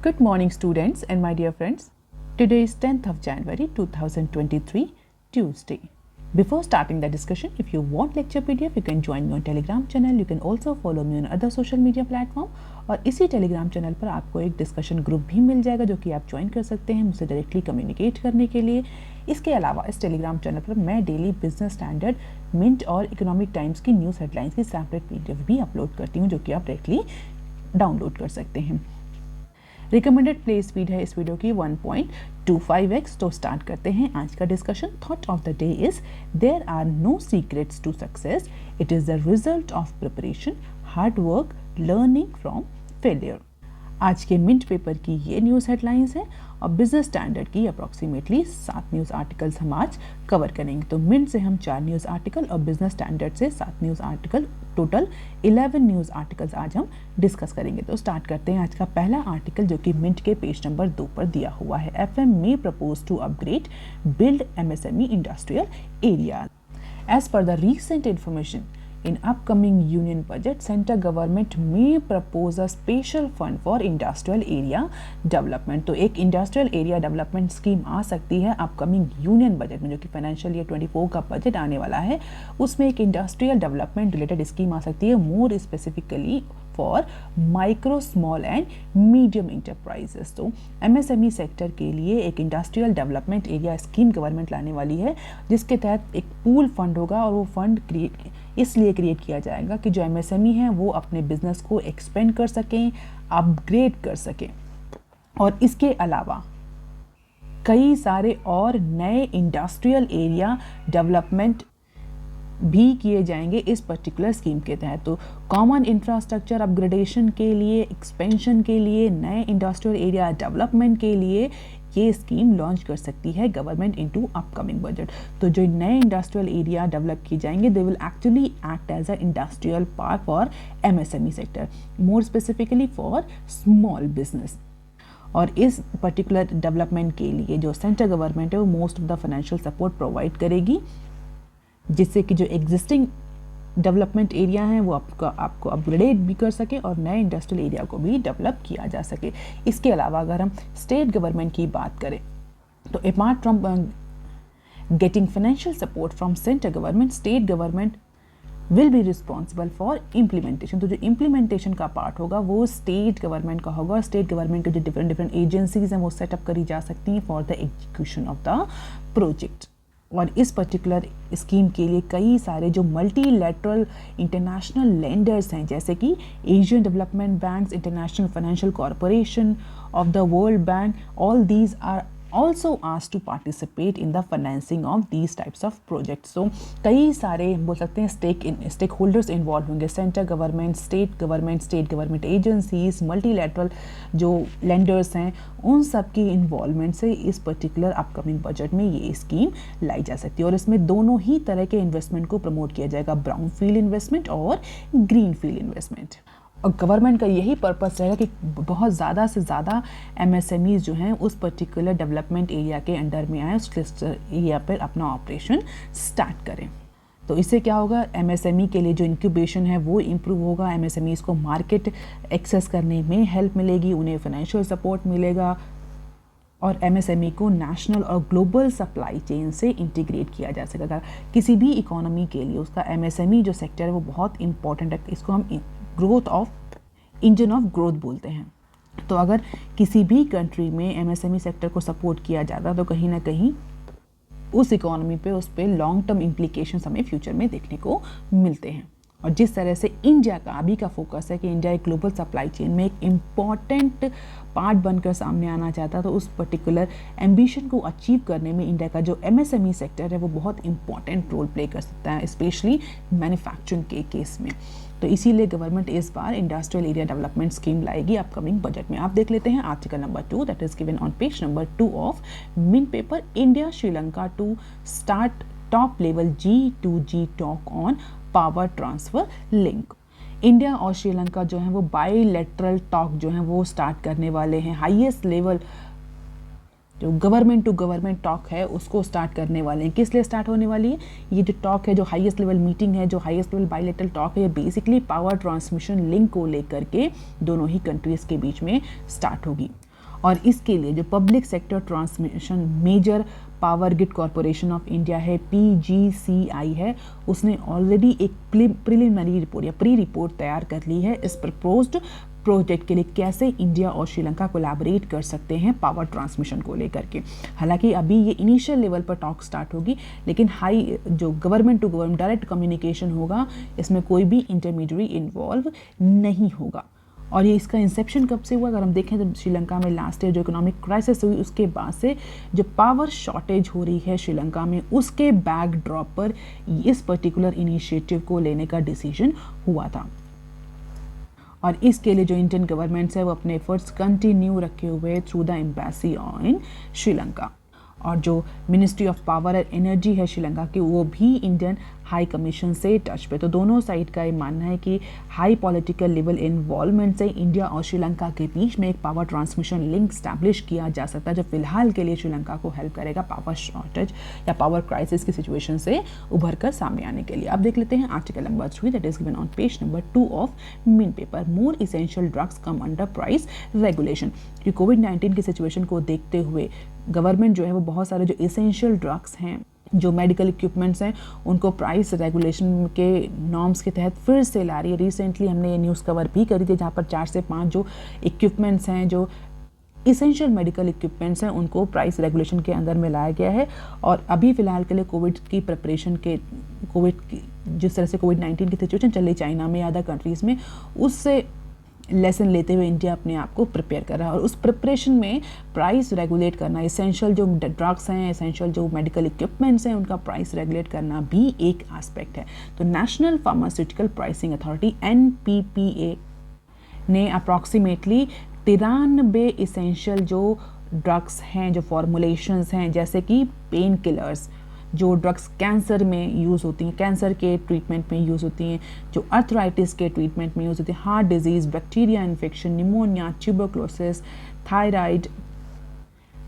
Good morning students and my dear friends. Today is 10th of January 2023 Tuesday. Before starting the discussion, if you want lecture PDF, you can join me on Telegram channel. You can also follow me on other social media platform. और इसी Telegram channel पर आपको एक discussion group भी मिल जाएगा जो कि आप ज्वाइन कर सकते हैं मुझसे डायरेक्टली कम्युनिकेट करने के लिए। इसके अलावा इस टेलीग्राम चैनल पर मैं डेली बिजनेस स्टैंडर्ड, मिंट और इकोनॉमिक टाइम्स की न्यूज़ हेडलाइंस की सैम्पलेट PDF भी अपलोड करती हूँ जो कि आप डायरेक्टली डाउनलोड कर सकते हैं। रिकमेंडेड प्ले स्पीड है इस वीडियो की 1.25x। तो स्टार्ट करते हैं आज का discussion. Thought of the day is there are no secrets to success, it is the result of preparation, hard work, learning from failure. आज के मिंट पेपर की ये न्यूज़ हेडलाइंस है और बिजनेस स्टैंडर्ड की अप्रॉक्सीमेटली 7 न्यूज़ आर्टिकल्स हम आज cover करेंगे। तो मिंट से हम 4 न्यूज़ आर्टिकल और बिजनेस स्टैंडर्ड से 7 news article, total 11 news articles आज हम डिस्कस करेंगे। तो स्टार्ट करते हैं आज का पहला आर्टिकल जो कि मिंट के पेज नंबर 2 पर दिया हुआ है। FM may propose to upgrade build MSME industrial area. As per the recent information, in upcoming union budget, central government may propose a special fund for industrial area development. तो एक industrial area development scheme आ सकती है upcoming union budget में, जो कि financial year 24 का budget आने वाला है। उसमें एक इंडस्ट्रियल डेवलपमेंट रिलेटेड स्कीम आ सकती है, मोर specifically for micro, small and medium enterprises. तो MSME सेक्टर के लिए एक industrial development area scheme government लाने वाली है, जिसके तहत एक पूल फंड होगा और वो फंड इसलिए क्रिएट किया जाएगा कि जो MSME हैं वो अपने बिजनेस को एक्सपेंड कर सकें, अपग्रेड कर सकें। और इसके अलावा कई सारे और नए इंडस्ट्रियल एरिया डेवलपमेंट भी किए जाएंगे इस पर्टिकुलर स्कीम के तहत। तो कॉमन इंफ्रास्ट्रक्चर अपग्रेडेशन के लिए, एक्सपेंशन के लिए, नए इंडस्ट्रियल एरिया डेवलपमेंट के लिए ये स्कीम लॉन्च कर सकती है गवर्नमेंट इनटू अपकमिंग बजट। तो जो नए इंडस्ट्रियल एरिया डेवलप किए जाएंगे, they will actually act as a industrial park for MSME sector, more specifically for small business. और इस पर्टिकुलर डेवलपमेंट के लिए जो सेंट्रल गवर्नमेंट है वो most of the financial support provide करेगी, जिससे कि जो एग्जिस्टिंग डेवलपमेंट एरिया हैं वो आपको अपग्रेड भी कर सके और नए इंडस्ट्रियल एरिया को भी डेवलप किया जा सके। इसके अलावा अगर हम स्टेट गवर्नमेंट की बात करें तो apart from getting financial support from central government, state government will be responsible for implementation. तो जो इम्प्लीमेंटेशन का पार्ट होगा वो स्टेट गवर्नमेंट का होगा। स्टेट गवर्नमेंट के जो डिफरेंट एजेंसीज हैं वो सेटअप करी जा सकती हैं for the execution of the project. और इस पर्टिकुलर स्कीम के लिए कई सारे जो मल्टीलैटरल इंटरनेशनल लेंडर्स हैं, जैसे कि Asian Development Banks, International Financial Corporation of the World Bank, all these are also asked to participate in the financing of these types of projects. So कई सारे बोल सकते हैं स्टेक होल्डर्स इन्वॉल्व होंगे, central government, state government agencies, multilateral जो lenders हैं, उन सब की इन्वॉल्वमेंट से इस पर्टिकुलर अपकमिंग बजट में ये स्कीम लाई जा सकती है। और इसमें दोनों ही तरह के इन्वेस्टमेंट को प्रमोट किया जाएगा, ब्राउन फील्ड इन्वेस्टमेंट और ग्रीन फील्ड इन्वेस्टमेंट। और गवर्नमेंट का यही पर्पस रहेगा कि बहुत ज़्यादा से ज़्यादा MSMEs जो हैं उस पर्टिकुलर डेवलपमेंट एरिया के अंडर में आए, उस क्लस्टर एरिया पर अपना ऑपरेशन स्टार्ट करें। तो इससे क्या होगा, MSME के लिए जो इंक्यूबेशन है वो इम्प्रूव होगा, MSMEs को मार्केट एक्सेस करने में हेल्प मिलेगी, उन्हें फाइनेंशियल सपोर्ट मिलेगा और MSME को नेशनल और ग्लोबल सप्लाई चेन से इंटीग्रेट किया जा सकेगा। किसी भी इकोनॉमी के लिए उसका MSME जो सेक्टर है वो बहुत इंपॉर्टेंट है। इसको हम growth of engine of growth बोलते हैं। तो अगर किसी भी कंट्री में MSME सेक्टर को सपोर्ट किया जाता है तो कहीं ना कहीं उस इकोनॉमी पे, उस पे लॉन्ग टर्म इम्प्लीकेशंस हमें फ्यूचर में देखने को मिलते हैं। और जिस तरह से इंडिया का अभी का फोकस है कि इंडिया एक ग्लोबल सप्लाई चेन में एक इम्पॉर्टेंट पार्ट बनकर सामने आना चाहता है, तो उस पर्टिकुलर एम्बिशन को अचीव करने में इंडिया का जो MSME सेक्टर है वो बहुत इंपॉर्टेंट रोल प्ले कर सकता है, स्पेशली मैन्युफैक्चरिंग के केस में। तो इसीलिए गवर्नमेंट इस बार इंडस्ट्रियल एरिया डेवलपमेंट स्कीम लाएगी अपकमिंग बजट में। आप देख लेते हैं article number 2 that is given on page number 2 of Mint paper. India Sri Lanka to start top level G2G talk on power transfer link. India और श्रीलंका जो है वो बाईलैटरल टॉक जो है वो स्टार्ट करने वाले हैं। हाईएस्ट लेवल जो गवर्नमेंट टू गवर्नमेंट टॉक है उसको स्टार्ट करने वाले हैं। किस लिए स्टार्ट होने वाली है ये जो टॉक है, जो हाईएस्ट लेवल मीटिंग है, जो हाईएस्ट लेवल बायलैटरल टॉक है, ये बेसिकली पावर ट्रांसमिशन लिंक को लेकर के दोनों ही कंट्रीज के बीच में स्टार्ट होगी। और इसके लिए जो public sector transmission major Power Grid Corporation of India है, PGCI है, उसने ऑलरेडी एक प्रिलिमिनरी रिपोर्ट या प्री रिपोर्ट तैयार कर ली है इस प्रपोज्ड प्रोजेक्ट के लिए, कैसे इंडिया और श्रीलंका कोलैबोरेट कर सकते हैं पावर ट्रांसमिशन को लेकर के। हालांकि अभी ये इनिशियल लेवल पर टॉक स्टार्ट होगी, लेकिन हाई जो government to government direct communication होगा, इसमें कोई भी इंटरमीडिएट इन्वॉल्व नहीं होगा। और ये इसका इंसेप्शन कब से हुआ, अगर हम देखें तो श्रीलंका में लास्ट ईयर जो इकोनॉमिक क्राइसिस हुई उसके बाद से जो पावर शॉर्टेज हो रही है श्रीलंका में, उसके बैकड्रॉप पर इस पर्टिकुलर इनिशिएटिव को लेने का डिसीजन हुआ था। और इसके लिए जो इंडियन गवर्नमेंट है वो अपने एफर्ट्स कंटिन्यू रखे हुए through the embassy in Sri Lanka. और जो ministry of power and energy है श्रीलंका की, वो भी इंडियन हाई कमीशन से टच पे। तो दोनों साइड का ये मानना है कि हाई पॉलिटिकल लेवल इन्वॉल्वमेंट से इंडिया और श्रीलंका के बीच में एक पावर ट्रांसमिशन लिंक स्टैब्लिश किया जा सकता है, जो फिलहाल के लिए श्रीलंका को हेल्प करेगा पावर शॉर्टेज या पावर क्राइसिस की सिचुएशन से उभर कर सामने आने के लिए। अब देख लेते हैं article number 3 that is given on page number 2 of main paper. More essential drugs come under price regulation. कि कोविड-19 की सिचुएशन को देखते हुए गवर्नमेंट जो है वो बहुत सारे जो इसेंशियल ड्रग्स हैं, जो मेडिकल इक्विपमेंट्स हैं, उनको प्राइस रेगुलेशन के नॉर्म्स के तहत फिर से ला रही है। रिसेंटली हमने ये न्यूज़ कवर भी करी थी, जहाँ पर 4 से 5 जो इक्विपमेंट्स हैं, जो इसेंशियल मेडिकल इक्विपमेंट्स हैं, उनको प्राइस रेगुलेशन के अंदर में लाया गया है। और अभी फ़िलहाल के लिए कोविड की प्रिपरेशन के जिस तरह से कोविड-19 की सिचुएशन चल रही चाइना में या अदर कंट्रीज़ में, उससे लेसन लेते हुए इंडिया अपने आप को प्रिपेयर कर रहा है। और उस प्रिपरेशन में प्राइस रेगुलेट करना, एसेंशियल जो ड्रग्स हैं, एसेंशियल जो मेडिकल इक्विपमेंट्स हैं, उनका प्राइस रेगुलेट करना भी एक एस्पेक्ट है। तो national pharmaceutical pricing authority NPPA ने अप्रॉक्सीमेटली 93 इसेंशियल जो ड्रग्स हैं, जो फॉर्मुलेशंस हैं, जैसे कि पेन किलर्स, जो ड्रग्स कैंसर में यूज़ होती हैं, कैंसर के ट्रीटमेंट में यूज़ होती हैं, जो अर्थराइटिस के ट्रीटमेंट में यूज़ होती हैं, heart disease, bacteria infection, pneumonia, tuberculosis, thyroid,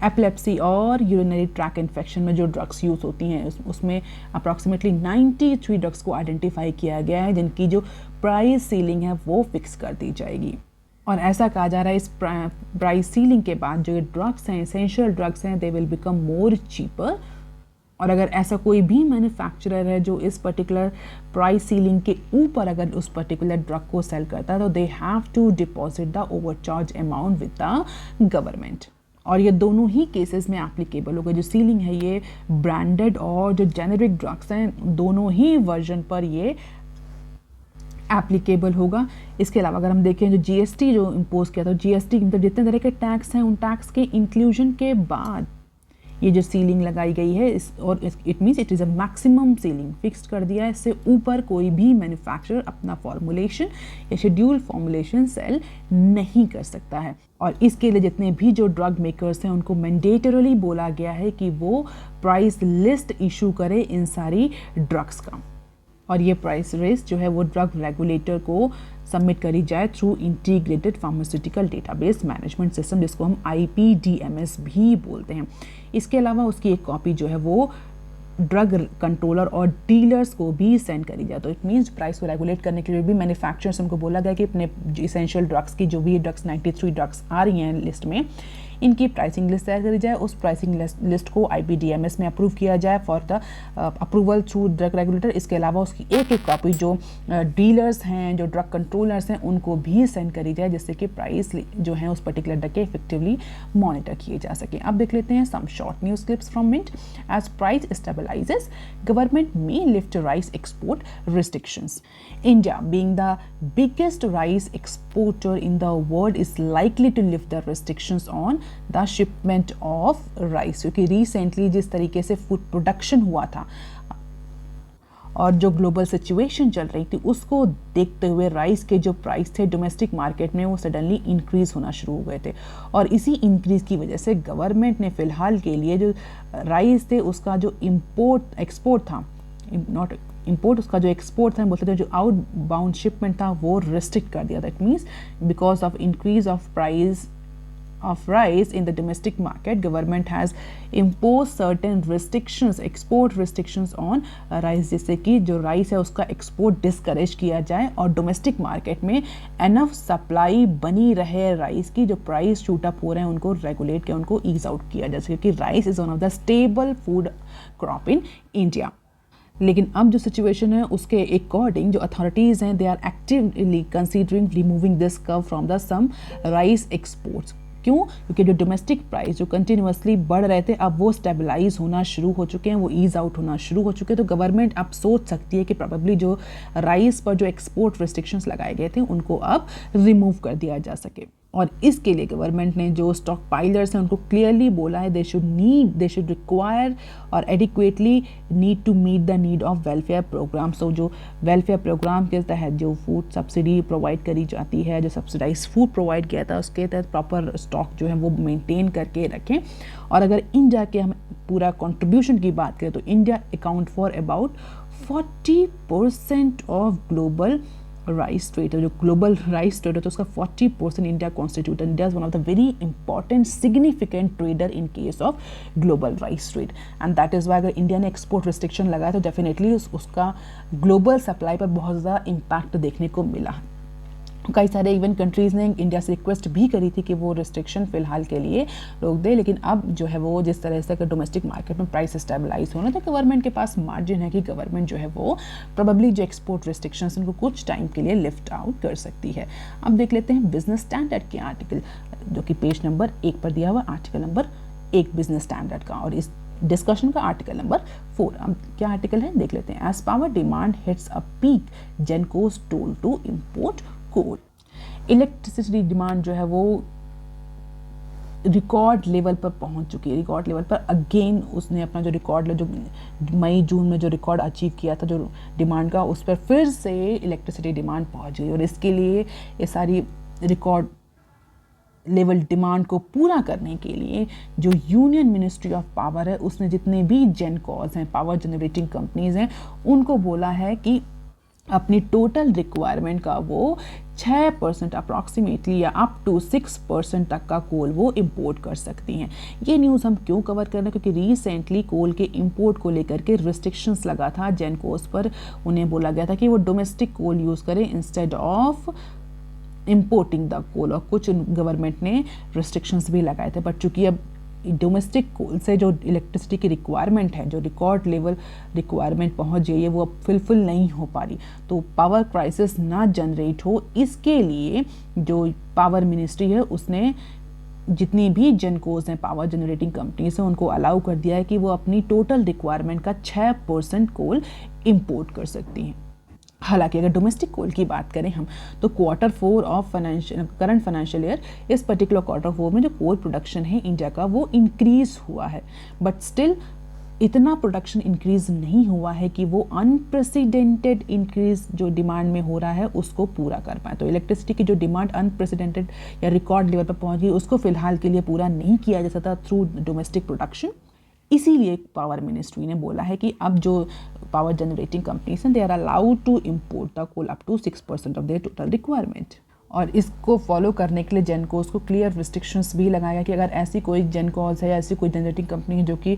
epilepsy और यूरिनरी ट्रैक इन्फेक्शन में जो ड्रग्स यूज़ होती हैं, उसमें अप्रॉक्सीमेटली 93 ड्रग्स को आइडेंटिफाई किया गया है, जिनकी जो प्राइस सीलिंग है वो फिक्स कर दी जाएगी। और ऐसा कहा जा रहा है इस प्राइस सीलिंग के बाद जो ये ड्रग्स हैं, एसेंशियल ड्रग्स हैं, they will become more cheaper. और अगर ऐसा कोई भी मैन्युफैक्चरर है जो इस पर्टिकुलर प्राइस सीलिंग के ऊपर अगर उस पर्टिकुलर ड्रग को सेल करता है, तो they have to deposit the overcharge amount with the government. और ये दोनों ही केसेस में एप्लीकेबल होगा। जो सीलिंग है ये ब्रांडेड और जो जेनेरिक ड्रग्स हैं, दोनों ही वर्जन पर ये एप्लीकेबल होगा। इसके अलावा अगर हम देखें जो GST जो इम्पोज किया था, GST मतलब जितने तरह के टैक्स हैं, उन टैक्स के इंक्लूजन के बाद ये जो सीलिंग लगाई गई है, और it means it is a maximum ceiling fixed कर दिया है। इससे ऊपर कोई भी मैन्युफैक्चरर अपना फॉर्मुलेशन या शेड्यूल फॉर्मुलेशन सेल नहीं कर सकता है। और इसके लिए जितने भी जो ड्रग मेकर्स हैं, उनको मैंडेटरली बोला गया है कि वो प्राइस लिस्ट इशू करे इन सारी ड्रग्स का। और ये प्राइस लिस्ट जो है वो ड्रग रेगुलेटर को सबमिट करी जाए through integrated pharmaceutical database management system, जिसको हम IPDMS भी बोलते हैं। इसके अलावा उसकी एक कॉपी जो है वो ड्रग कंट्रोलर और डीलर्स को भी सेंड करी जाए। तो इट मीन्स प्राइस को रेगुलेट करने के लिए भी मैन्युफैक्चरर्स उनको बोला गया कि अपने इसेंशियल ड्रग्स की जो भी ड्रग्स 93 ड्रग्स आ रही हैं लिस्ट में, इनकी प्राइसिंग लिस्ट तैयार करी जाए। उस प्राइसिंग लिस्ट को IPDMS में अप्रूव किया जाए for the approval through drug regulator. इसके अलावा उसकी एक कॉपी जो डीलर्स हैं, जो ड्रग कंट्रोलर्स हैं, उनको भी सेंड करी जाए, जिससे कि प्राइस जो है उस पर्टिकुलर ड्रग के इफेक्टिवली मॉनिटर किए जा सके। अब देख लेते हैं some short news clips from Mint. As price stabilises, government may lift rice export restrictions. India, being the biggest rice exporter in the world, is likely to lift the restrictions on the shipment of rice, क्योंकि recently जिस तरीके से food production हुआ था और जो global situation चल रही थी, उसको देखते हुए राइस के जो प्राइस थे डोमेस्टिक मार्केट में वो सडनली इंक्रीज़ होना शुरू हो गए थे। और इसी इंक्रीज़ की वजह से गवर्नमेंट ने फ़िलहाल के लिए जो राइस थे उसका जो एक्सपोर्ट था, नॉट इंपोर्ट, उसका जो एक्सपोर्ट था, बोलते थे जो आउट बाउंड शिपमेंट था वो रिस्ट्रिक्ट कर दिया था। It means because of increase of price of rice in the domestic market, government has imposed certain restrictions, export restrictions on rice, जैसे कि जो राइस है उसका एक्सपोर्ट डिस्करेज किया जाए और डोमेस्टिक मार्केट में एनफ सप्लाई बनी रहे राइस की, जो प्राइस शूट अप हो रहे हैं उनको रेगुलेट किया, उनको ईज आउट किया जाए, क्योंकि rice is one of the stable food crop in India. लेकिन अब जो सिचुएशन है उसके अकॉर्डिंग जो अथॉरिटीज़ हैं they are actively considering removing this curb from the some rice exports. क्यों? क्योंकि जो डोमेस्टिक प्राइस जो कंटिन्यूसली बढ़ रहे थे अब वो स्टेबलाइज होना शुरू हो चुके हैं, वो ईज आउट होना शुरू हो चुके हैं। तो गवर्नमेंट अब सोच सकती है कि प्रोबेबली जो राइस पर जो एक्सपोर्ट रिस्ट्रिक्शंस लगाए गए थे उनको अब रिमूव कर दिया जा सके। और इसके लिए गवर्नमेंट ने जो स्टॉक पाइलर्स हैं उनको क्लियरली बोला है दे शुड रिक्वायर और adequately need to meet the need of welfare programme. So जो वेलफेयर प्रोग्राम के तहत जो फूड सब्सिडी प्रोवाइड करी जाती है, जो सब्सिडाइज फूड प्रोवाइड किया था उसके तहत प्रॉपर स्टॉक जो है वो मेंटेन करके रखें। और अगर इंडिया के हम पूरा कंट्रीब्यूशन की बात करें तो India account for about 40% of global rice trade है। जो ग्लोबल राइस ट्रेड है तो उसका 40% India constitute. India is one of the very important significant trader in case of global rice trade and that is Y अगर India ने export restriction लगाया तो definitely उसका ग्लोबल सप्लाई पर बहुत ज़्यादा इम्पैक्ट देखने को मिला। कई सारे इवन कंट्रीज़ ने इंडिया से रिक्वेस्ट भी करी थी कि वो रिस्ट्रिक्शन फ़िलहाल के लिए रोक दे, लेकिन अब जो है वो जिस तरह से डोमेस्टिक मार्केट में प्राइस स्टेबलाइज होना तो गवर्नमेंट के पास मार्जिन है कि गवर्नमेंट जो है वो प्रोबेबली जो एक्सपोर्ट रिस्ट्रिक्शंस उनको कुछ टाइम के लिए लिफ्ट आउट कर सकती है। अब देख लेते हैं बिजनेस स्टैंडर्ड के आर्टिकल जो कि पेज नंबर 1 पर दिया हुआ आर्टिकल नंबर 1 बिजनेस स्टैंडर्ड का, और इस डिस्कशन का आर्टिकल नंबर 4। अब क्या आर्टिकल है देख लेते हैं। As power demand hits a peak gencos told to import coal. Electricity demand जो है वो रिकॉर्ड लेवल पर पहुंच चुकी है। रिकॉर्ड लेवल पर अगेन उसने अपना जो रिकॉर्ड जो मई जून में जो रिकॉर्ड अचीव किया था जो डिमांड का, उस पर फिर से इलेक्ट्रिसिटी डिमांड पहुंच गई। और इसके लिए ये सारी रिकॉर्ड लेवल डिमांड को पूरा करने के लिए जो यूनियन मिनिस्ट्री ऑफ पावर है उसने जितने भी जेनकॉज हैं, पावर जनरेटिंग कंपनीज हैं, उनको बोला है कि अपनी टोटल रिक्वायरमेंट का वो 6% अप्रॉक्सीमेटली या अप टू 6% तक का कोल वो इंपोर्ट कर सकती हैं। ये न्यूज़ हम क्यों कवर कर रहे हैं? क्योंकि रिसेंटली कोल के इंपोर्ट को लेकर के रिस्ट्रिक्शंस लगा था जेनकोस पर। उन्हें बोला गया था कि वो डोमेस्टिक कोल यूज़ करें instead of importing the coal, और कुछ गवर्नमेंट ने रिस्ट्रिक्शंस भी लगाए थे। बट चूंकि अब डोमेस्टिक कोल से जो इलेक्ट्रिसिटी की रिक्वायरमेंट है, जो रिकॉर्ड लेवल रिक्वायरमेंट पहुंच गई है, वो अब फुलफिल नहीं हो पा रही, तो पावर क्राइसिस ना जनरेट हो इसके लिए जो पावर मिनिस्ट्री है उसने जितनी भी जेनकोज हैं, पावर जनरेटिंग कंपनीज हैं, उनको अलाउ कर दिया है कि वो अपनी टोटल रिक्वायरमेंट का 6% कोल इंपोर्ट कर सकती हैं। हालांकि अगर डोमेस्टिक कोल की बात करें हम तो Q4 of current financial year, इस पर्टिकुलर Q4 में जो कोल प्रोडक्शन है इंडिया का वो इंक्रीज हुआ है, बट स्टिल इतना प्रोडक्शन इंक्रीज नहीं हुआ है कि वो अनप्रेसिडेंटेड इंक्रीज जो डिमांड में हो रहा है उसको पूरा कर पाए। तो इलेक्ट्रिसिटी की जो डिमांड अनप्रेसिडेंटेड या रिकॉर्ड लेवल पर पहुंच गई उसको फिलहाल के लिए पूरा नहीं किया जा सकता थ्रू डोमेस्टिक प्रोडक्शन। इसीलिए पावर मिनिस्ट्री ने बोला है कि अब जो पावर जनरेटिंग कंपनीज हैं they are allowed to import the coal up to 6% of their total requirement. और इसको फॉलो करने के लिए जेनकोस को क्लियर रिस्ट्रिक्शंस भी लगाया कि अगर ऐसी कोई जेनकोस है या ऐसी कोई जनरेटिंग कंपनी है जो कि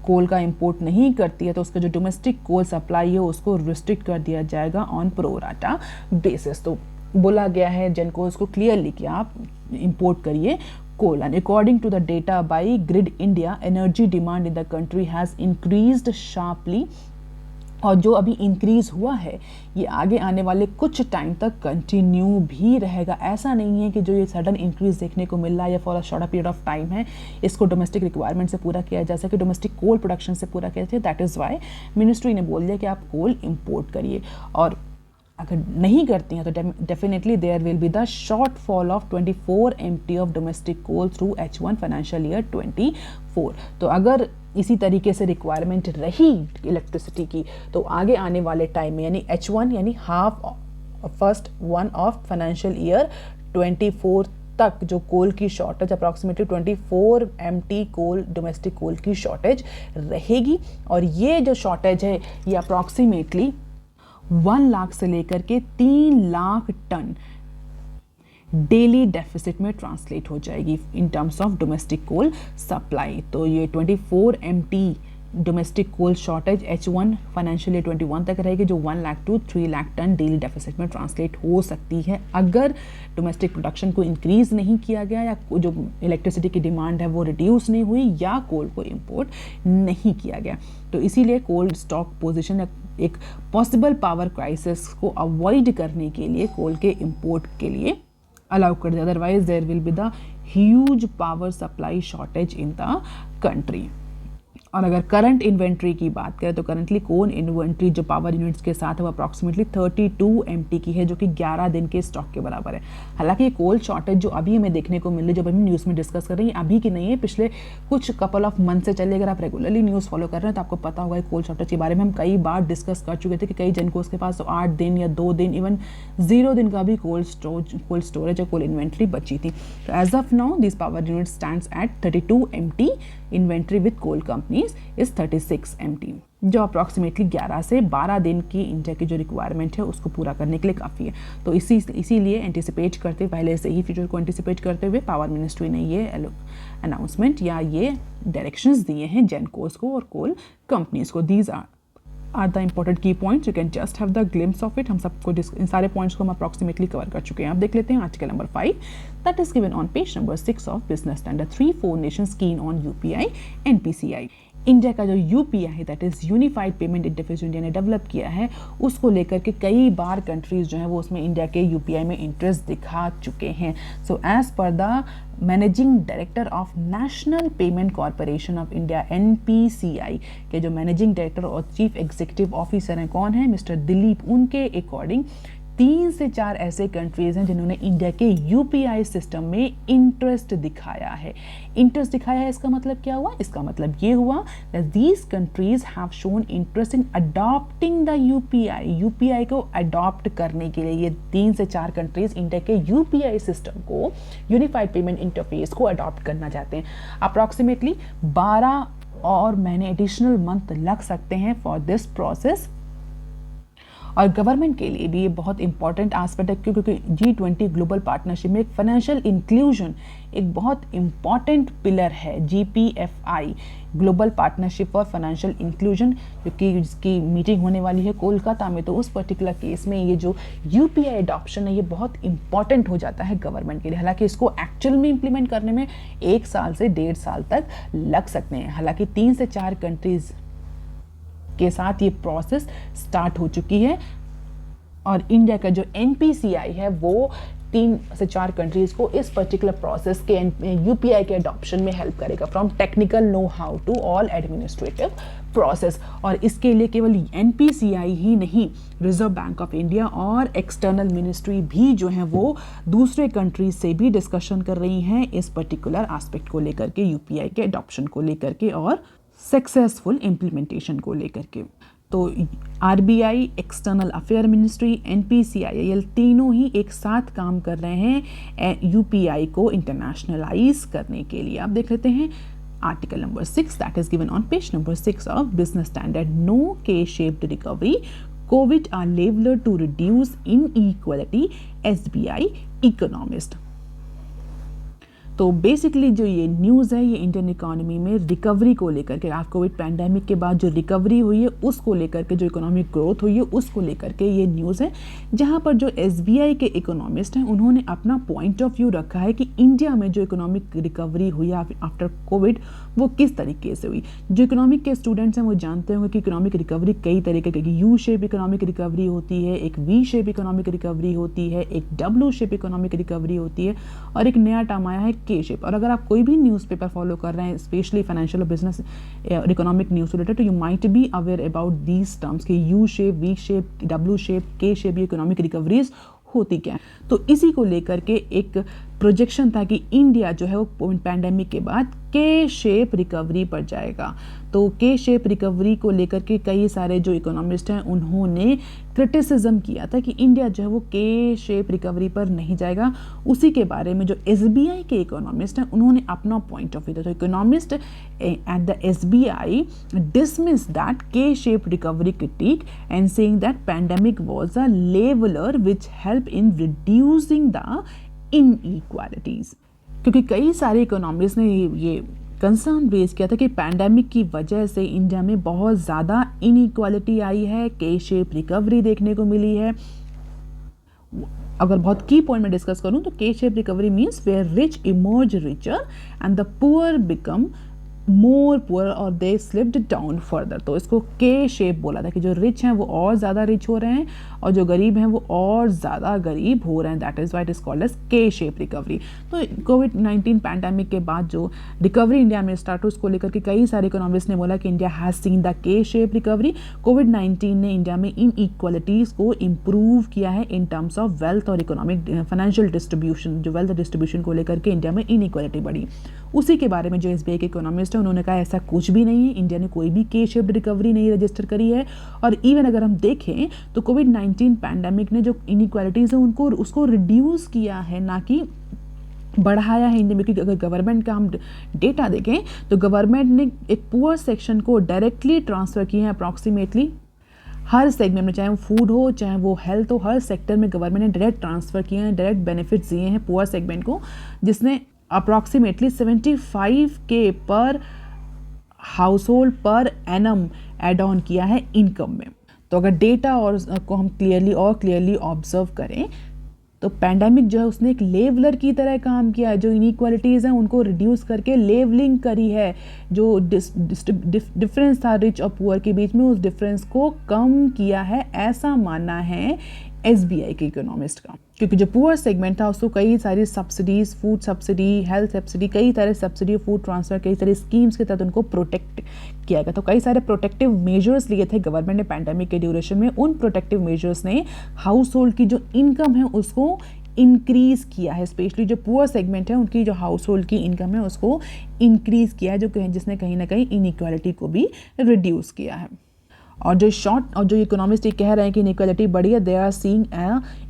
कोल का इंपोर्ट नहीं करती है तो उसका जो डोमेस्टिक कोल सप्लाई है उसको रिस्ट्रिक्ट कर दिया जाएगा ऑन प्रोराटा बेसिस। तो बोला गया है जेनकोस को क्लियरली कि आप इंपोर्ट करिए coal, and according to the data by Grid India, energy demand in the country has increased sharply, और जो अभी इंक्रीज हुआ है ये आगे आने वाले कुछ टाइम तक कंटिन्यू भी रहेगा। ऐसा नहीं है कि जो ये सडन इंक्रीज देखने को मिल रहा है या for a short period of time है इसको डोमेस्टिक रिक्वायरमेंट से पूरा किया जा सके, डोमेस्टिक कोल प्रोडक्शन से पूरा किया जाए। दैट इज़ वाई मिनिस्ट्री ने बोल दिया कि आप कोल इम्पोर्ट करिए, और अगर नहीं करती हैं तो definitely there will be the short fall of 24 MT of domestic coal through H1 financial year 24। तो अगर इसी तरीके से रिक्वायरमेंट रही इलेक्ट्रिसिटी की तो आगे आने वाले टाइम में यानी H1 यानी first one of financial year 24 तक जो कोल की शॉर्टेज अप्रॉक्सीमेटली 24 MT कोल डोमेस्टिक कोल की शॉर्टेज रहेगी। और ये जो शॉर्टेज है ये अप्रॉक्सीमेटली 1 लाख से लेकर के 3 लाख टन डेली डेफिसिट में ट्रांसलेट हो जाएगी in terms of domestic coal supply. तो ये 24 MT domestic coal shortage H1 financial year 21 तक रहेगी, जो 1 lakh to 3 lakh tonne daily deficit में ट्रांसलेट हो सकती है अगर डोमेस्टिक प्रोडक्शन को इंक्रीज नहीं किया गया, या जो इलेक्ट्रिसिटी की डिमांड है वो रिड्यूस नहीं हुई, या कोल को इंपोर्ट नहीं किया गया। तो इसीलिए कोल्ड स्टॉक पोजीशन एक पॉसिबल पावर क्राइसिस को अवॉइड करने के लिए कोल के इंपोर्ट के लिए अलाउ कर दिया, otherwise there will be the huge power supply shortage in the country. और अगर करंट इन्वेंट्री की बात करें तो करंटली कोल इन्वेंट्री जो पावर यूनिट्स के साथ है वो अप्रॉक्सीमेटली 32 MT की है, जो कि 11 दिन के स्टॉक के बराबर है। हालांकि कोल शॉर्टेज जो अभी हमें देखने को मिल रही है, जब हम न्यूज़ में डिस्कस कर रहे हैं, अभी की नहीं है, पिछले कुछ कपल ऑफ मंथ से चले। अगर आप रेगुलरली न्यूज़ फॉलो कर रहे हैं तो आपको पता होगा कोल शॉर्टेज के बारे में हम कई बार डिस्कस कर चुके थे कि कई जन को उसके पास तो 8 दिन या 2 दिन इवन 0 दिन का भी कोल्ड स्टोरेज और कोल इन्वेंट्री बची थी। तो as of now this power unit stands at 32 MT, inventory with coal companies is 36 MT, जो अप्रॉक्सीमेटली 11 से 12 दिन की इंडिया की जो रिक्वायरमेंट है उसको पूरा करने के लिए काफ़ी है। तो इसीलिए एंटिसिपेट करते, पहले से ही फ्यूचर को एंटिसिपेट करते हुए पावर मिनिस्ट्री ने ये अनाउंसमेंट या ये डायरेक्शंस दिए हैं जेनकोस को और कोल कंपनीज को। दीज आर द इंपॉर्टेंट की points, you can just have the glimpse of it. हम सबको इन सारे पॉइंट्स को हम अप्रॉक्सीमेटली कवर कर चुके हैं। आप देख लेते हैं article number 5 that is given on page number 6 of Business standard 3-4 Nations keen on UPI NPCI। India का जो UPI है that is unified payment interface India ने डेवलप किया है, उसको लेकर के कई बार कंट्रीज जो है वो उसमें इंडिया के UPI में इंटरेस्ट दिखा चुके हैं। So as per the managing director of National Payment Corporation of India NPCI के जो मैनेजिंग डायरेक्टर और चीफ एग्जीक्यूटिव ऑफिसर हैं कौन है, मिस्टर दिलीप, उनके अकॉर्डिंग 3 से 4 ऐसे कंट्रीज हैं जिन्होंने इंडिया के UPI सिस्टम में इंटरेस्ट दिखाया है। इंटरेस्ट दिखाया है इसका मतलब क्या हुआ? इसका मतलब ये हुआ that these countries have shown interest in adopting the UPI को अडॉप्ट करने के लिए ये 3 से 4 कंट्रीज इंडिया के UPI सिस्टम को, यूनिफाइड पेमेंट इंटरफेस को अडॉप्ट करना चाहते हैं। अप्रॉक्सीमेटली 12 और महीने एडिशनल मंथ लग सकते हैं फॉर दिस प्रोसेस। और गवर्नमेंट के लिए भी ये बहुत इंपॉर्टेंट एस्पेक्ट है, क्योंकि G20 ग्लोबल पार्टनरशिप में एक फाइनेंशियल इंक्लूजन एक बहुत इंपॉर्टेंट पिलर है। GPFI global partnership for financial inclusion, जो कि जिसकी मीटिंग होने वाली है कोलकाता में। तो उस पर्टिकुलर केस में ये जो UPI एडॉप्शन है ये बहुत इंपॉर्टेंट हो जाता है गवर्नमेंट के लिए। हालांकि इसको एक्चुअल में इंप्लीमेंट करने में 1 साल से 1.5 साल तक लग सकते हैं। हालांकि 3 से 4 कंट्रीज के साथ ये प्रोसेस स्टार्ट हो चुकी है, और इंडिया का जो NPCI है वो 3 से 4 कंट्रीज को इस पर्टिकुलर प्रोसेस के UPI के अडॉप्शन में हेल्प करेगा, from technical know how to all administrative process. और इसके लिए केवल NPCI ही नहीं, रिजर्व बैंक ऑफ इंडिया और एक्सटर्नल मिनिस्ट्री भी जो है वो दूसरे कंट्रीज से भी डिस्कशन कर रही हैं इस पर्टिकुलर एस्पेक्ट को लेकर के, UPI के अडॉप्शन को लेकर के और सक्सेसफुल इम्प्लीमेंटेशन को लेकर के। तो RBI, external affair ministry, NPCI ये तीनों ही एक साथ काम कर रहे हैं UPI को इंटरनेशनलाइज करने के लिए। आप देख लेते हैं article number 6 that is given on page number 6 of Business Standard. No K-shaped recovery, Covid are leveller to reduce inequality, SBI economist. तो बेसिकली जो ये न्यूज़ है ये इंडियन इकोनॉमी में रिकवरी को लेकर के, आप कोविड पैंडेमिक के बाद जो रिकवरी हुई है उसको लेकर के, जो इकोनॉमिक ग्रोथ हुई है उसको लेकर के ये न्यूज़ है, जहाँ पर जो SBI के इकोनॉमिस्ट हैं उन्होंने अपना पॉइंट ऑफ व्यू रखा है कि इंडिया में जो इकोनॉमिक रिकवरी हुई आफ्टर कोविड वो किस तरीके से हुई। जो इकोनॉमिक के स्टूडेंट्स हैं वो जानते होंगे कि इकोनॉमिक रिकवरी कई तरीके की, U शेप इकोनॉमिक रिकवरी होती है, एक V शेप इकोनॉमिक रिकवरी होती है, एक W शेप इकोनॉमिक रिकवरी होती है, और एक नया टर्म आया है K शेप। और अगर आप कोई भी न्यूज़पेपर फॉलो कर रहे हैं, स्पेशली फाइनेंशियल और बिजनेस और इकोनॉमिक न्यूज़ रिलेटेड, तो you might be aware about these terms कि U shape, V shape, W shape, K shape ये इकोनॉमिक रिकवरीज होती क्या है। तो इसी को लेकर के एक प्रोजेक्शन था कि इंडिया जो है वो पैंडेमिक के बाद के शेप रिकवरी पर जाएगा। तो के शेप रिकवरी को लेकर के कई सारे जो इकोनॉमिस्ट हैं उन्होंने क्रिटिसिज्म किया था कि इंडिया जो है वो के शेप रिकवरी पर नहीं जाएगा। उसी के बारे में जो SBI के इकोनॉमिस्ट हैं उन्होंने अपना पॉइंट ऑफ व्यू दिया। तो economist at the SBI dismiss that K-shaped recovery critique and saying that pandemic was a leveler which helped in reducing the inequalities. क्योंकि कई सारे इकोनॉमिस्ट ने ये कंसर्न रेज किया था कि पैंडेमिक की वजह से इंडिया में बहुत ज़्यादा इनइक्वालिटी आई है, के शेप रिकवरी देखने को मिली है। अगर बहुत की पॉइंट में डिस्कस करूं तो K shape recovery means where rich emerge richer and the poor become more poor और दे स्लिप्ड डाउन फर्दर। तो इसको के शेप बोला था कि जो रिच हैं वो और ज़्यादा रिच हो रहे हैं और जो गरीब हैं वो और ज़्यादा गरीब हो रहे हैं। That is why it is called as K shape recovery. तो कोविड-19 पैंडेमिक के बाद जो रिकवरी इंडिया में स्टार्ट हुई उसको लेकर के कई सारे इकोनॉमिस्ट ने बोला कि इंडिया हैज़ सीन द के शेप रिकवरी। कोविड-19 ने इंडिया में इन इक्वालिटीज़ को इम्प्रूव किया है इन टर्म्स ऑफ वेल्थ और इकोनॉमिक फाइनेंशियल डिस्ट्रीब्यूशन। जो वेल्थ डिस्ट्रीब्यूशन को लेकर के इंडिया में इन इक्वालिटी बढ़ी, उसी के बारे में जो एसबीआई के इकोनॉमिस्ट है उन्होंने कहा ऐसा कुछ भी नहीं है, इंडिया ने कोई भी के शेप्ड रिकवरी नहीं रजिस्टर करी है। और इवन अगर हम देखें तो कोविड-19 पैंडेमिक ने जो इनइक्वालिटीज़ है उनको उसको रिड्यूस किया है, ना कि बढ़ाया है इंडिया में। क्योंकि अगर गवर्नमेंट का हम डेटा देखें तो गवर्नमेंट ने एक पुअर सेक्शन को डायरेक्टली ट्रांसफ़र किए हैं अप्रॉक्सीमेटली हर सेगमेंट में, चाहे वो फूड हो चाहे वो हेल्थ हो, हर सेक्टर में गवर्नमेंट ने डायरेक्ट ट्रांसफ़र किए हैं, डायरेक्ट बेनिफिट्स दिए हैं पुअर सेगमेंट को, जिसने approximately 75K per household per annum add on किया है इनकम में। तो अगर डेटा और को हम क्लियरली ऑब्जर्व करें तो पैंडेमिक जो है उसने एक लेवलर की तरह काम किया है। जो इनइक्वालिटीज़ हैं उनको रिड्यूस करके लेवलिंग करी है। जो डिफरेंस था रिच और पुअर के बीच में, उस डिफरेंस को कम किया है, ऐसा मानना है एसबीआई के इकोनॉमिस्ट का। क्योंकि जो पुअर सेगमेंट था उसको कई सारी subsidies, food subsidy, health subsidy, कई सारे सब्सिडी, फूड ट्रांसफ़र, कई सारी स्कीम्स के तहत उनको प्रोटेक्ट किया गया। तो कई सारे प्रोटेक्टिव मेजर्स लिए थे गवर्नमेंट ने पैंडेमिक के ड्यूरेशन में। उन प्रोटेक्टिव मेजर्स ने हाउस होल्ड की जो इनकम है उसको इंक्रीज़ किया है। स्पेशली जो पुअर सेगमेंट है उनकी जो हाउस होल्ड की इनकम है उसको इंक्रीज़ किया है, जिसने कहीं ना कहीं इनइक्वालिटी को भी रिड्यूस किया है। और जो इकोनॉमिस्ट ये कह रहे हैं कि इनइक्वालिटी बढ़ी है, they are seeing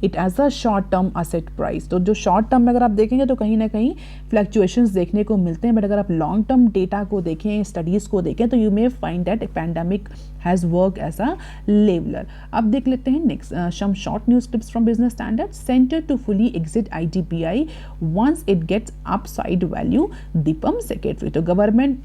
it as a short term asset price. तो जो शॉर्ट टर्म में अगर आप देखेंगे तो कहीं ना कहीं फ्लक्चुएशंस देखने को मिलते हैं, बट अगर आप लॉन्ग टर्म डेटा को देखें, स्टडीज़ को देखें, तो you may find that pandemic has work as a leveller. अब देख लेते हैं next some short news clips from Business Standard. Centre to fully exit IDBI once it gets upside value, DIPAM secretary. तो government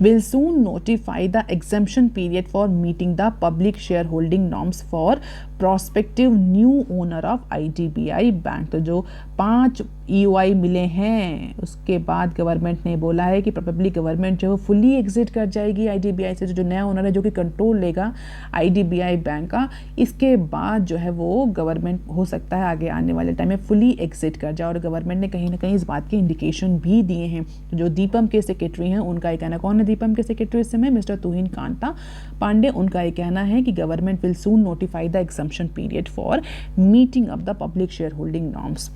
will soon notify the exemption period for meeting the public shareholding norms for prospective new owner of IDBI bank. तो जो 5 EOI मिले हैं उसके बाद government ने बोला है कि प्रोबेबली गवर्नमेंट जो है फुली एग्जिट कर जाएगी IDBI से। जो नया ओनर है जो कि कंट्रोल लेगा IDBI बैंक का, इसके बाद जो है वो गवर्नमेंट हो सकता है आगे आने वाले टाइम में फुली एग्जिट कर जाए। और गवर्नमेंट ने कहीं ना कहीं इस बात के इंडिकेशन भी दिए हैं। जो दीपम के सेक्रेटरी हैं उनका ये कहना, कौन है दीपम के सेक्रेटरी इस समय? मिस्टर तुहिन कांता पांडे। उनका ये कहना है कि government will soon notify the exemption period for meeting up the public share holding norms.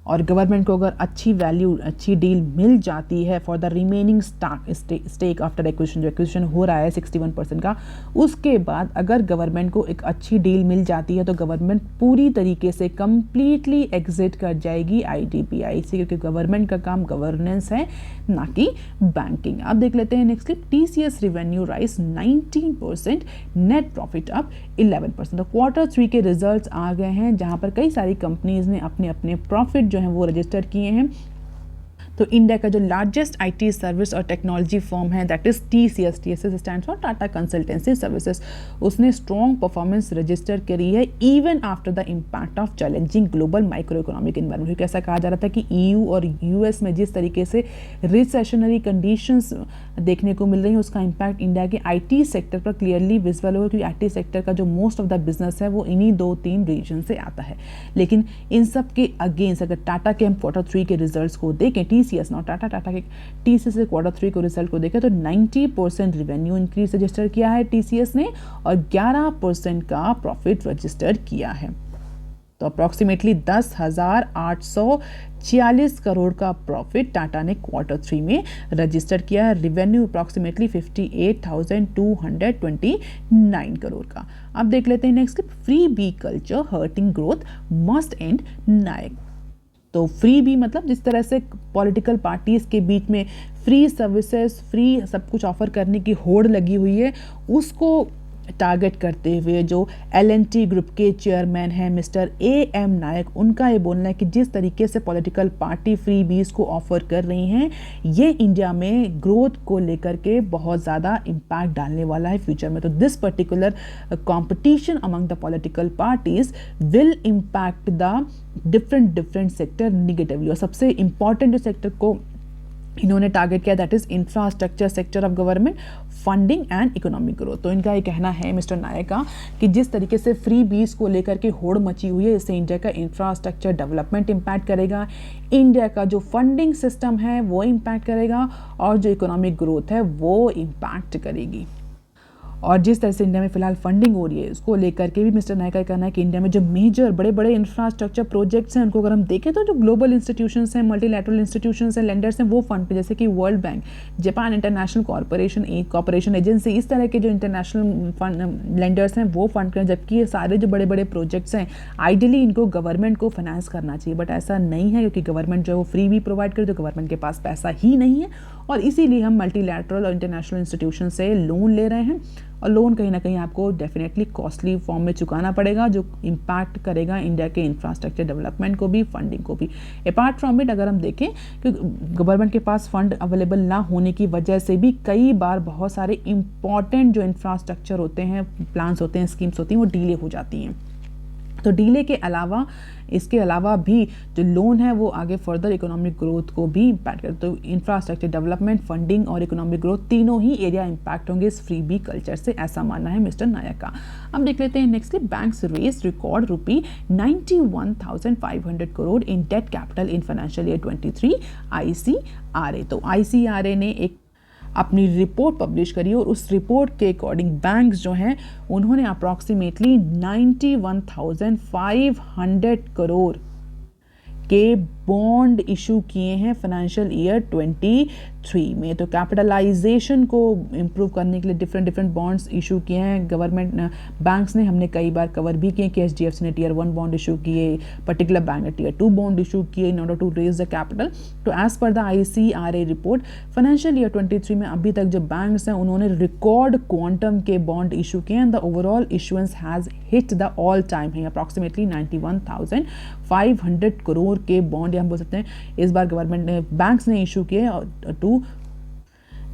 और गवर्नमेंट को अगर अच्छी वैल्यू, अच्छी डील मिल जाती है for the remaining stake after acquisition, जो एक्विजिशन हो रहा है 61% का, उसके बाद अगर गवर्नमेंट को एक अच्छी डील मिल जाती है तो गवर्नमेंट पूरी तरीके से कंप्लीटली एग्जिट कर जाएगी IDBI से, क्योंकि गवर्नमेंट का काम गवर्नेंस है ना कि बैंकिंग। अब देख लेते हैं next clip. TCS revenue rise 19%, net profit up 11%। तो Q3 के रिजल्ट्स आ गए हैं जहां पर कई सारी कंपनीज ने अपने अपने प्रॉफिट जो हैं वो रजिस्टर किए हैं। तो इंडिया का जो लार्जेस्ट IT सर्विस और टेक्नोलॉजी फर्म है that is TCS, TCS stand for Tata consultancy services, उसने स्ट्रॉन्ग परफॉर्मेंस रजिस्टर करी है even after the impact of challenging global micro economic environment. क्योंकि ऐसा कहा जा रहा था कि EU और US में जिस तरीके से रिसेशनरी कंडीशंस देखने को मिल रही है उसका इम्पैक्ट इंडिया के IT सेक्टर पर क्लियरली विजिबल हो, क्योंकि IT सेक्टर का जो मोस्ट ऑफ द बिजनेस है वो इन्हीं 2-3 रीजन से आता है। लेकिन इन सब के अगेंस्ट अगर टाटा के हम Q3 के रिजल्ट्स को देखें, TCS नॉट टाटा के TCS से Q3 को रिजल्ट को देखें तो 90% रेवेन्यू इंक्रीज रजिस्टर किया है TCS ने और 11% का प्रॉफिट रजिस्टर किया है। तो अप्रॉक्सीमेटली 10,846 करोड़ का प्रॉफिट टाटा ने Q3 में रजिस्टर किया है। रेवेन्यू अप्रॉक्सीमेटली 58,229 करोड़ का। अब देख लेते हैं next clip. Freebie culture hurting growth must end Nayak. तो फ्री बी मतलब जिस तरह से पॉलिटिकल पार्टीज के बीच में फ्री सर्विसेज, फ्री सब कुछ ऑफर करने की होड़ लगी हुई है, उसको टारगेट करते हुए जो L&T ग्रुप के चेयरमैन हैं मिस्टर AM नायक, उनका ये बोलना है कि जिस तरीके से पॉलिटिकल पार्टी फ्री बीज को ऑफर कर रही हैं, ये इंडिया में ग्रोथ को लेकर के बहुत ज़्यादा इम्पैक्ट डालने वाला है फ्यूचर में। तो this particular competition among the political parties will impact the different sector negatively. और सबसे इंपॉर्टेंट जो सेक्टर को इन्होंने टारगेट किया, that is infrastructure sector of government, funding and economic growth. तो इनका ये कहना है मिस्टर नायक का कि जिस तरीके से फ्री बीज को लेकर के होड़ मची हुई है, इससे इंडिया का इंफ्रास्ट्रक्चर डेवलपमेंट इम्पैक्ट करेगा, इंडिया का जो फंडिंग सिस्टम है वो इम्पैक्ट करेगा, और जो इकोनॉमिक ग्रोथ है वो इम्पैक्ट करेगी। और जिस तरह से इंडिया में फिलहाल फंडिंग हो रही है, उसको लेकर के भी मिस्टर नायक का कहना है कि इंडिया में जो मेजर बड़े बड़े इंफ्रास्ट्रक्चर प्रोजेक्ट्स हैं, उनको अगर हम देखें तो जो ग्लोबल इंस्टीट्यूशंस हैं, मल्टीलैटरल इंस्टीट्यूशंस हैं, लेंडर्स हैं, वो फंड पे, जैसे कि world bank, Japan international corporation agency, इस तरह के जो इंटरनेशनल फंड लेंडर्स हैं वो फंड करें। जबकि ये सारे जो बड़े बड़े प्रोजेक्ट्स हैं, आइडियली इनको गवर्नमेंट को फाइनेंस करना चाहिए, बट ऐसा नहीं है, क्योंकि गवर्नमेंट जो है वो फ्री भी प्रोवाइड करे, तो गवर्नमेंट के पास पैसा ही नहीं है, और इसीलिए हम मल्टीलैटरल और इंटरनेशनल इंस्टीट्यूशन से लोन ले रहे हैं। और लोन कहीं ना कहीं आपको डेफिनेटली कॉस्टली फॉर्म में चुकाना पड़ेगा, जो इम्पैक्ट करेगा इंडिया के इंफ्रास्ट्रक्चर डेवलपमेंट को भी, फंडिंग को भी। अपार्ट फ्रॉम इट, अगर हम देखें कि गवर्नमेंट के पास फंड अवेलेबल ना होने की वजह से भी कई बार बहुत सारे इंपॉर्टेंट जो इंफ्रास्ट्रक्चर होते हैं, प्लान्स होते हैं, स्कीम्स होती हैं, वो डिले हो जाती हैं। तो डिले के अलावा, इसके अलावा भी जो लोन है वो आगे फर्दर इकोनॉमिक ग्रोथ को भी इम्पैक्ट करते। तो इंफ्रास्ट्रक्चर डेवलपमेंट, फंडिंग और इकोनॉमिक ग्रोथ, तीनों ही एरिया इम्पैक्ट होंगे इस फ्री बी कल्चर से, ऐसा मानना है मिस्टर नायक का। अब देख लेते हैं nextly, banks raise record rupee 91,500 crore in debt capital in financial year 23 ICRA। तो ICRA ने एक अपनी रिपोर्ट पब्लिश करी, और उस रिपोर्ट के अकॉर्डिंग बैंक्स जो हैं उन्होंने अप्रॉक्सीमेटली 91,500 करोड़ के बॉन्ड इशू किए हैं फाइनेंशियल ईयर 23 में। तो कैपिटलाइजेशन को इम्प्रूव करने के लिए डिफरेंट बॉन्ड्स इशू किए हैं गवर्नमेंट बैंक्स ने। हमने कई बार कवर भी किए कि HDFC ने Tier 1 बॉन्ड इशू किए, पर्टिकुलर बैंक ने Tier 2 बॉन्ड इशू किए in order to raise the capital. तो as per the ICRA report, financial year 23 में अभी तक जो बैंक्स हैं उन्होंने रिकॉर्ड क्वांटम के बॉन्ड इशू किए, and the overall issuance has hit the all time high approximately 91,500 crore के बॉन्ड, हम बोल सकते हैं इस बार गवर्नमेंट ने, बैंक्स ने इशू किए to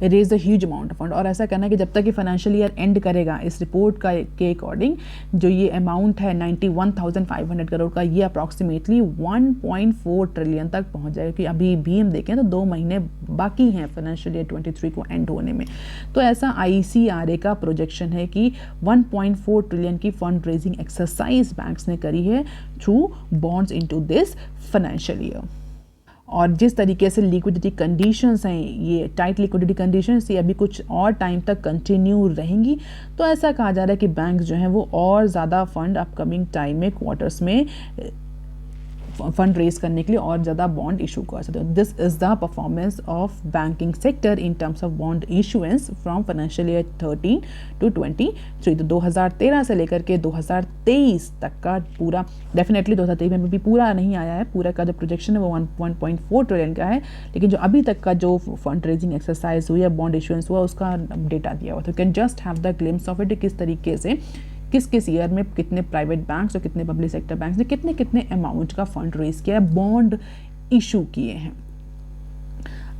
raise the huge amount of fund. और ऐसा कहना है कि जब तक ये फाइनेंशियल ईयर एंड करेगा, इस रिपोर्ट का के अकॉर्डिंग जो ये अमाउंट है 91,500 करोड़ का, ये अप्रॉक्सीमेटली 1.4 ट्रिलियन तक पहुंच जाएगा। कि अभी भी हम देखें तो 2 महीने बाकी हैं फाइनेंशियल ईयर 23 को एंड होने में। तो ऐसा ICRA का प्रोजेक्शन है कि 1.4 ट्रिलियन की फंड रेजिंग एक्सरसाइज बैंक्स ने करी है through bonds into this financial year. और जिस तरीके से लिक्विडिटी कंडीशंस हैं, ये टाइट लिक्विडिटी कंडीशंस ये अभी कुछ और टाइम तक कंटिन्यू रहेंगी। तो ऐसा कहा जा रहा है कि बैंक जो हैं वो और ज़्यादा फंड अपकमिंग टाइम में, क्वार्टर्स में फंड रेज करने के लिए और ज़्यादा बॉन्ड इशू कर सकते हो। This is the performance of banking sector in terms of bond issuance from financial year 13 to 23। तो 2013 से लेकर के 2023 तक का पूरा, डेफिनेटली 2023 में भी पूरा नहीं आया है, पूरा का जो प्रोजेक्शन है वो 1.4 ट्रिलियन का है, लेकिन जो अभी तक का जो फंड रेजिंग एक्सरसाइज हुई है, बॉन्ड इशुएंस हुआ, उसका डेटा दिया हुआ। तो you can just have the glimpse of it, किस तरीके से किस ईयर में कितने प्राइवेट बैंक्स और कितने पब्लिक सेक्टर बैंक्स ने कितने अमाउंट का फंड रेज किया है, बॉन्ड इशू किए हैं।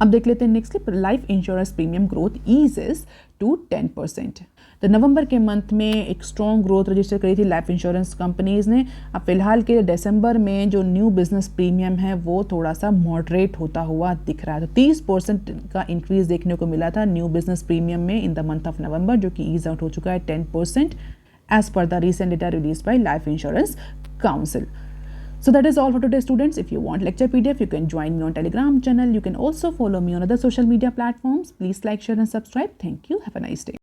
अब देख लेते हैं nextly, life insurance premium growth eases to 10%। तो नवंबर के मंथ में एक स्ट्रॉन्ग ग्रोथ रजिस्टर करी थी लाइफ इंश्योरेंस कंपनीज ने। अब फिलहाल के दिसंबर में जो न्यू बिजनेस प्रीमियम है वो थोड़ा सा मॉडरेट होता हुआ दिख रहा है। तो 30% का इंक्रीज देखने को मिला था न्यू बिजनेस प्रीमियम में in the month of November, जो कि ईज आउट हो चुका है 10% as per the recent data released by Life Insurance Council. So that is all for today, students. If you want lecture PDF, you can join me on Telegram channel. You can also follow me on other social media platforms. Please like, share and subscribe. Thank you. Have a nice day.